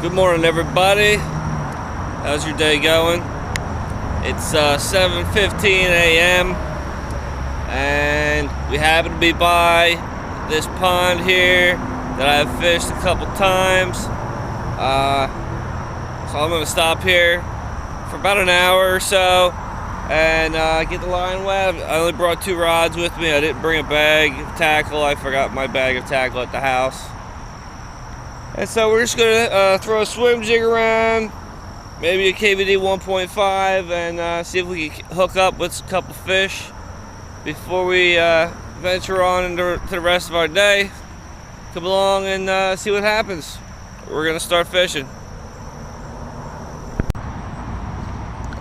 Good morning, everybody. How's your day going? It's 7:15 a.m. and we happen to be by this pond here that I've fished a couple times. So I'm gonna stop here for about an hour or so and get the line wet. I only brought 2 rods with me. I didn't bring a bag of tackle. I forgot my bag of tackle at the house. And so we're just gonna throw a swim jig around, maybe a KVD 1.5, and see if we can hook up with a couple fish before we venture on into the rest of our day. Come along and see what happens. We're gonna start fishing.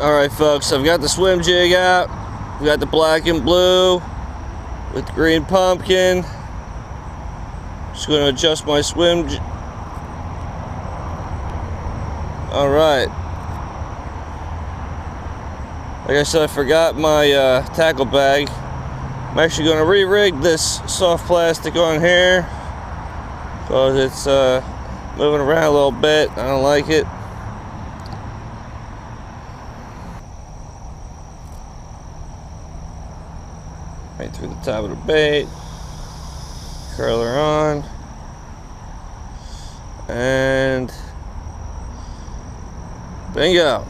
All right, folks, I've got the swim jig out. We got the black and blue with the green pumpkin. Just gonna adjust my swim jig. All right. Like I said, I forgot my tackle bag. I'm actually going to re-rig this soft plastic on here because it's moving around a little bit. I don't like it. Right through the top of the bait. Curler on. And bingo.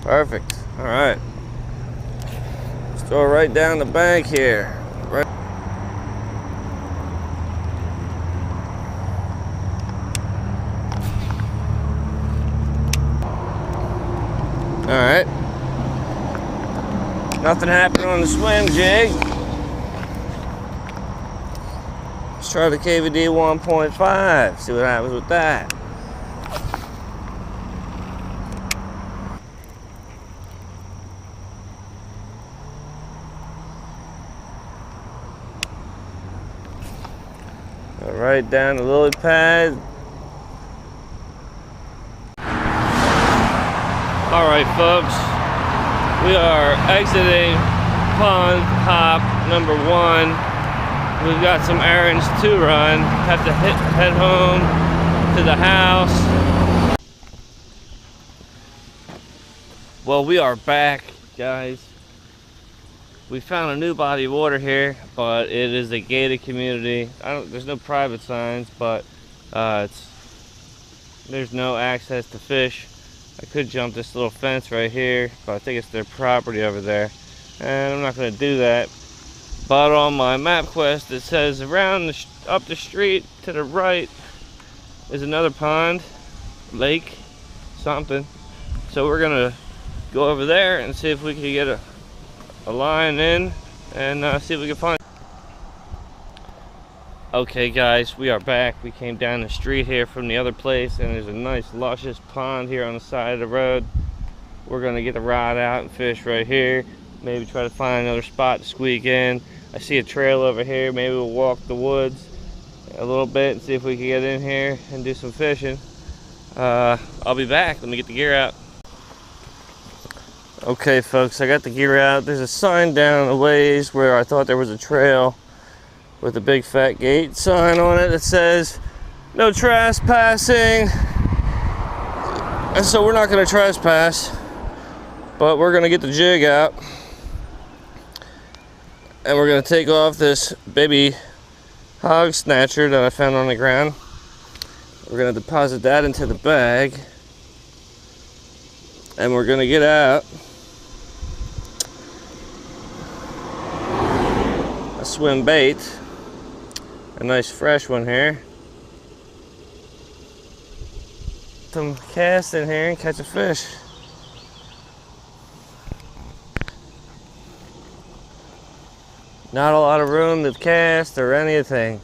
Perfect. All right. Let's throw it right down the bank here. Right. All right. Nothing happened on the swim jig. Let's try the KVD 1.5. See what happens with that. Right down the lily pad. All right, folks, we are exiting pond hop number 1. We've got some errands to run. Have to head home to the house. Well, we are back, guys. We found a new body of water here, but it is a gated community. There's no private signs, but there's no access to fish. I could jump this little fence right here, but I think it's their property over there, and I'm not going to do that. But on my MapQuest, it says up the street to the right is another pond, lake, something. So we're gonna go over there and see if we can get a line in and see if we can find. Okay, guys, we are back. We came down the street here from the other place, and there's a nice luscious pond here on the side of the road. We're gonna get the rod out and fish right here. Maybe try to find another spot to squeak in. I see a trail over here. Maybe we'll walk the woods a little bit and see if we can get in here and do some fishing. I'll be back. Let me get the gear out. Okay, folks, I got the gear out. There's a sign down a ways where I thought there was a trail with a big fat gate sign on it that says no trespassing. And so we're not going to trespass, but we're going to get the jig out and we're going to take off this baby hog snatcher that I found on the ground. We're going to deposit that into the bag and we're going to get out a swim bait, a nice fresh one here. Some cast in here and catch a fish. Not a lot of room to cast or anything.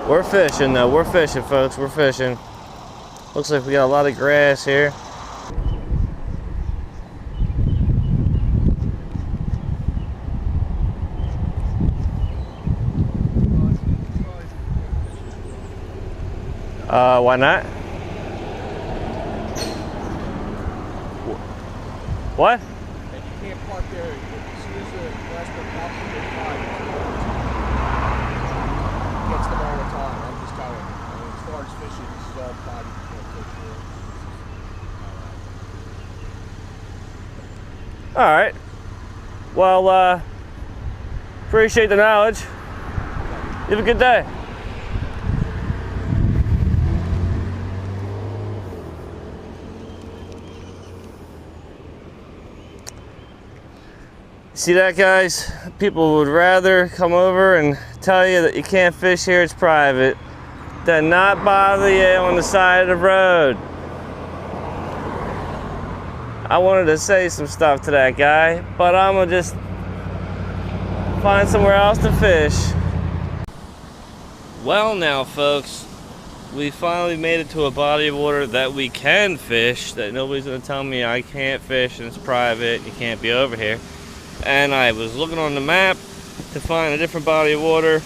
We're fishing though, we're fishing, folks, we're fishing. Looks like we got a lot of grass here. Why not? What? And you can't park there. As soon as the last one pops, you're fine. Gets them all the time. I'm just telling you. I mean, as far as fishing, this is all private. You can't fish here. All right. Well, appreciate the knowledge. You have a good day. See that, guys? People would rather come over and tell you that you can't fish here, it's private, than not bother you on the side of the road. I wanted to say some stuff to that guy, but I'm gonna just find somewhere else to fish. Well now, folks, we finally made it to a body of water that we can fish, that nobody's gonna tell me I can't fish and it's private, you can't be over here. And I was looking on the map to find a different body of water,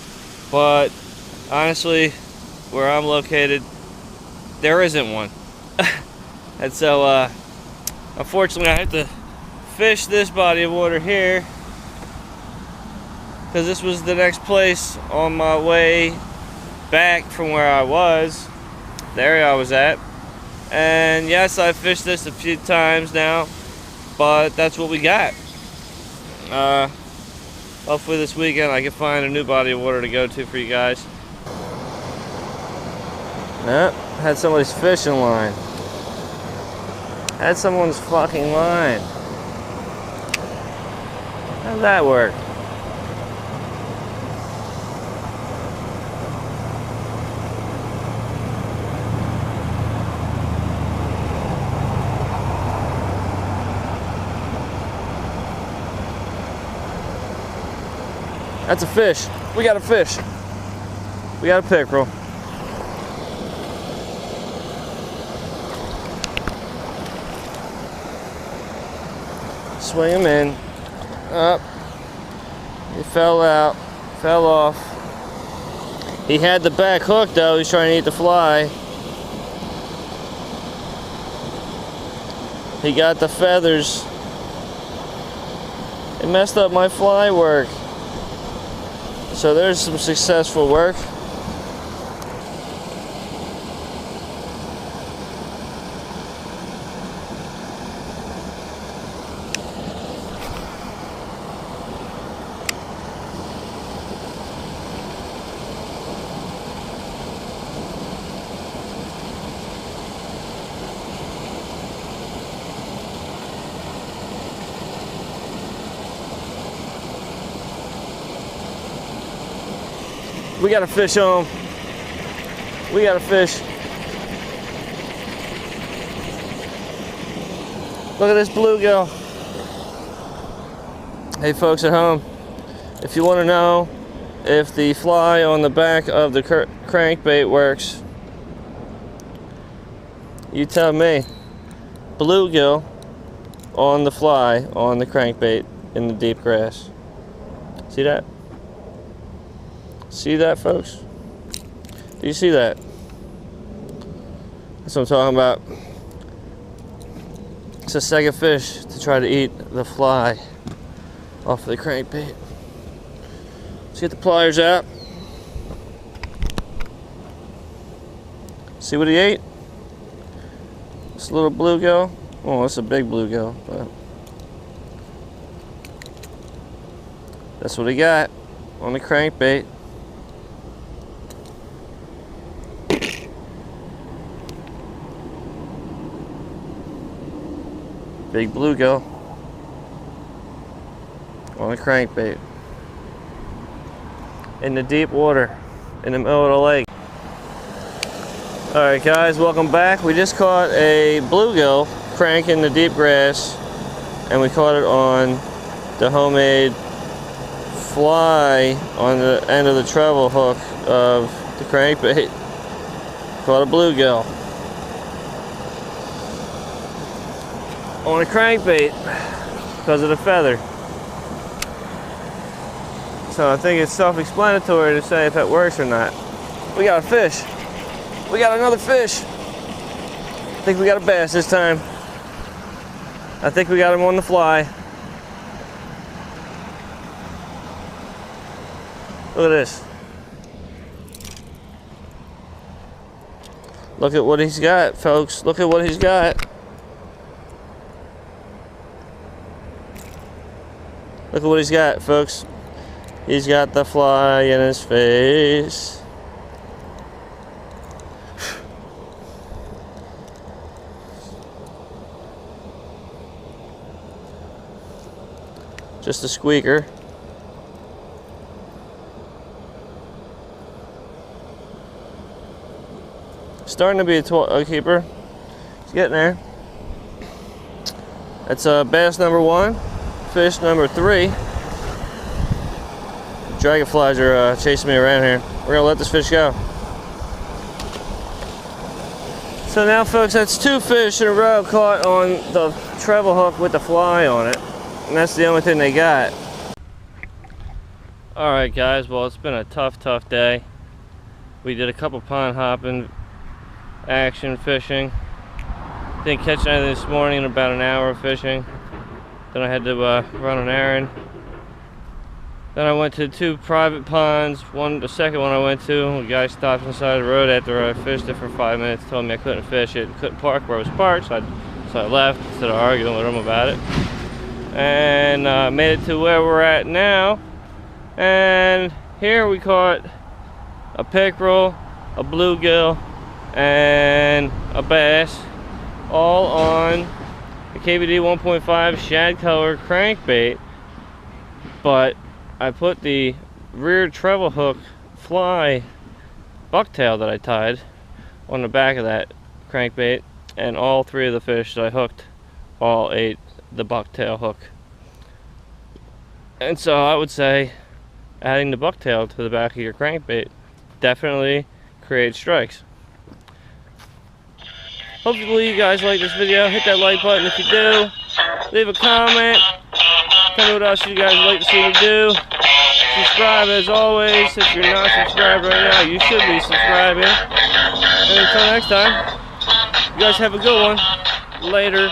but honestly, where I'm located, there isn't one. And so, unfortunately, I have to fish this body of water here, because this was the next place on my way back from where I was, the area I was at. And yes, I've fished this a few times now, but that's what we got. Hopefully this weekend I can find a new body of water to go to for you guys. Yep, had somebody's fishing line. Had someone's fucking line. How'd that work? That's a fish. We got a fish. We got a pickerel. Swing him in. Up. He fell out. Fell off. He had the back hook though. He's trying to eat the fly. He got the feathers. It messed up my fly work. So there's some successful work. We got a fish on. We got a fish. Look at this bluegill. Hey folks at home, if you want to know if the fly on the back of the crankbait works, you tell me. Bluegill on the fly on the crankbait in the deep grass. See that? See that, folks? Do you see that? That's what I'm talking about. It's the second fish to try to eat the fly off of the crankbait. Let's get the pliers out. See what he ate? This little bluegill. Oh, it's a big bluegill, but that's what he got on the crankbait. Big bluegill on a crankbait in the deep water in the middle of the lake. Alright guys, welcome back. We just caught a bluegill crank in the deep grass, and we caught it on the homemade fly on the end of the treble hook of the crankbait. Caught a bluegill on a crankbait because of the feather. So I think it's self-explanatory to say if it works or not. We got a fish. We got another fish. I think we got a bass this time. I think we got him on the fly. Look at this. Look at what he's got, folks. Look at what he's got. Look at what he's got, folks. He's got the fly in his face. Just a squeaker. Starting to be a keeper. He's getting there. That's bass number 1. Fish number 3. Dragonflies are chasing me around here. We're gonna let this fish go. So now, folks, that's 2 fish in a row caught on the treble hook with the fly on it. And that's the only thing they got. Alright guys, well, it's been a tough day. We did a couple pond hopping, action fishing. Didn't catch anything this morning in about an hour of fishing. Then I had to run an errand. Then I went to 2 private ponds. The second one I went to, a guy stopped on the side of the road after I fished it for 5 minutes, told me I couldn't fish it, couldn't park where I was parked, so I left instead of arguing with him about it. And made it to where we're at now. And here we caught a pickerel, a bluegill, and a bass, all on a KBD 1.5 shad color crankbait. But I put the rear treble hook fly bucktail that I tied on the back of that crankbait, and all 3 of the fish that I hooked all ate the bucktail hook. And so I would say adding the bucktail to the back of your crankbait definitely creates strikes. Hopefully you guys like this video. Hit that like button if you do. Leave a comment. Tell me what else you guys would like to see me do. Subscribe as always. If you're not subscribed right now, you should be subscribing. And until next time, you guys have a good one. Later.